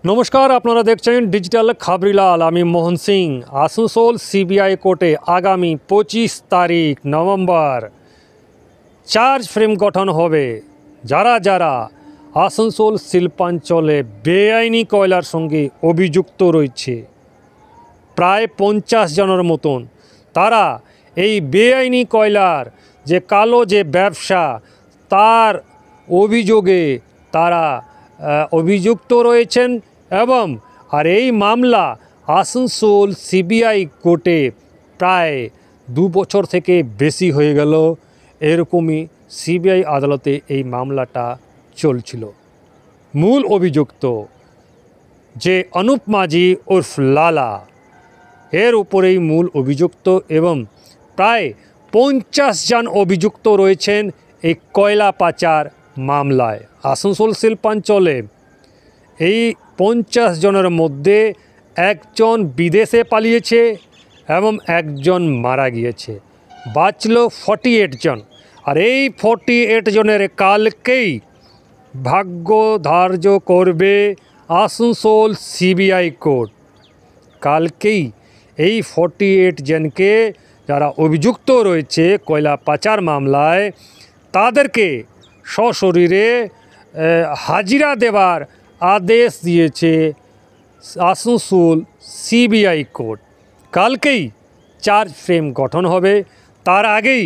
নমস্কার, আপনারা দেখছেন ডিজিটাল খবরিলাল। আমি মোহন সিং। আসানসোল সিবিআই কোর্টে আগামী 25 তারিখ নভেম্বর চার্জ ফ্রেম গঠন হবে। যারা যারা আসানসোল শিল্পাঞ্চলে বেআইনি কয়লার সঙ্গে অভিযুক্ত রয়েছে, প্রায় 50 জনের মতন, তারা এই বেআইনি কয়লার যে কালো যে ব্যবসা, তার অভিযোগে তারা অভিযুক্ত রয়েছেন। এবং এই মামলা আসানসোল সিবিআই কোর্টে প্রায় 2 বছর থেকে বেশি হয়ে গেল, এরকমই সিবিআই আদালতে এই মামলাটা চলছিল। মূল অভিযুক্ত যে অনুপ মাঝি উর্ফ লালা, এর উপরেই মূল অভিযুক্ত এবং প্রায় 50 জন অভিযুক্ত রয়েছেন এই কয়লা পাচার মামলায়। আসানসোল শিল্পাঞ্চলে এই 50 জনের মধ্যে একজন বিদেশে পালিয়েছে এবং একজন মারা গিয়েছে, বাঁচল 48 জন। আর এই 48 জনের কালকেই ভাগ্য ধার্য করবে আসানসোল সিবিআই কোর্ট। কালকেই এই 48 জনকে যারা অভিযুক্ত রয়েছে কয়লা পাচার মামলায়, তাদেরকে সশরীরে হাজিরা দেওয়ার আদেশ দিয়েছে আসানসোল সিবিআই কোর্ট। কালকেই চার্জ ফ্রেম গঠন হবে। তার আগেই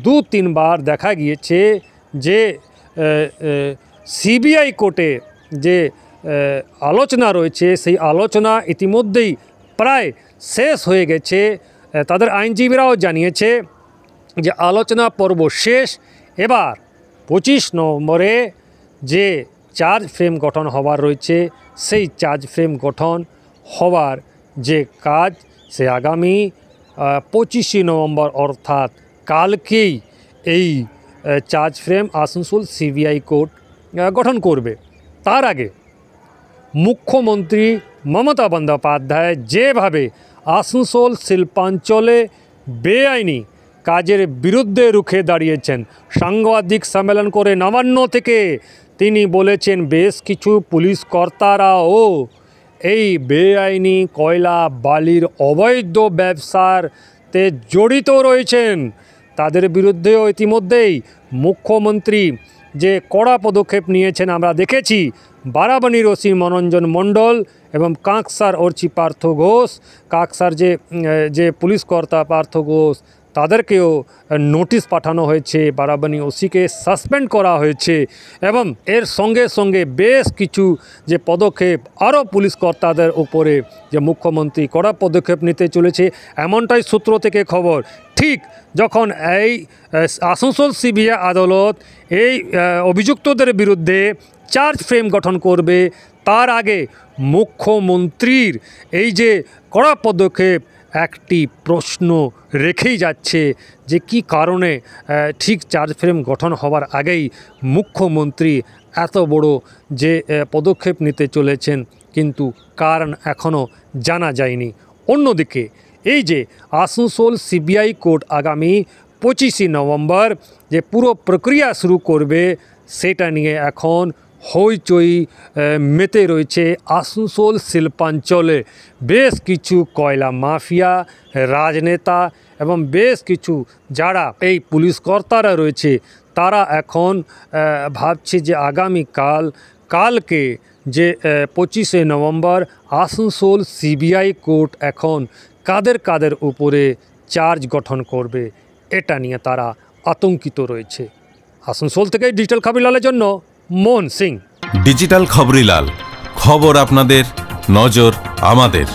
2-3 বার দেখা গিয়েছে যে সিবিআই কোর্টে যে আলোচনা রয়েছে, সেই আলোচনা ইতিমধ্যেই প্রায় শেষ হয়ে গেছে। তাদের আইনজীবীরাও জানিয়েছে যে আলোচনা পর্ব শেষ। এবার 25 নভেম্বরে যে চার্জ ফ্রেম গঠন হওয়ার রয়েছে, সেই চার্জ ফ্রেম গঠন হওয়ার যে কাজ, সে আগামী 25 নভেম্বর অর্থাৎ কালকেই এই charge frame Asansol CBI court গঠন করবে। তার আগে মুখ্যমন্ত্রী মমতা বন্দ্যোপাধ্যায় যেভাবে আসানসোল শিল্পাঞ্চলে বেআইনি কাজের বিরুদ্ধে রুখে দাঁড়িয়েছেন, সাংবাদিক সম্মেলন করে নবান্ন থেকে তিনি বলেছেন বেশ কিছু পুলিশ কর্তারাও এই বেআইনি কয়লা বালির অবৈধ ব্যবসাতে জড়িত রয়েছেন। তাদের বিরুদ্ধেও ইতিমধ্যেই মুখ্যমন্ত্রী যে কড়া পদক্ষেপ নিয়েছেন আমরা দেখেছি। বারাবানীর ওসি মনোরঞ্জন মণ্ডল এবং কাঁকসার অর্চি পার্থ ঘোষ, কাঁকসার যে পুলিশ কর্তা পার্থ ঘোষ, তাদেরকেও নোটিশ পাঠানো হয়েছে, বারাবানী ওসিকে সাসপেন্ড করা হয়েছে। এবং এর সঙ্গে সঙ্গে বেশ কিছু যে পদক্ষেপ আরও পুলিশ কর্তাদের উপরে যে মুখ্যমন্ত্রী কড়া পদক্ষেপ নিতে চলেছে, এমনটাই সূত্র থেকে খবর। ঠিক যখন এই আসানসোল সিবিআই আদালত এই অভিযুক্তদের বিরুদ্ধে চার্জ ফ্রেম গঠন করবে, তার আগে মুখ্যমন্ত্রীর এই যে কড়া পদক্ষেপ একটি প্রশ্ন রেখেই যাচ্ছে যে কী কারণে ঠিক চার্জ ফ্রেম গঠন হওয়ার আগেই মুখ্যমন্ত্রী এত বড় যে পদক্ষেপ নিতে চলেছেন, কিন্তু কারণ এখনও জানা যায়নি। অন্যদিকে এই যে আসানসোল সিবিআই কোর্ট আগামী 25 নভেম্বর যে পুরো প্রক্রিয়া শুরু করবে, সেটা নিয়ে এখন হইচই মেতে রয়েছে আসানসোল শিল্পাঞ্চলে। বেশ কিছু কয়লা মাফিয়া, রাজনেতা এবং বেশ কিছু যারা এই পুলিশ কর্তারা রয়েছে, তারা এখন ভাবছে যে কালকে যে 25 নভেম্বর আসানসোল সিবিআই কোর্ট এখন কাদের উপরে চার্জ গঠন করবে, এটা নিয়ে তারা আতঙ্কিত রয়েছে। আসানসোল থেকে ডিজিটাল খবরিলালের জন্য মোহন সিং। ডিজিটাল খবরিলাল, খবর আপনাদের, নজর আমাদের।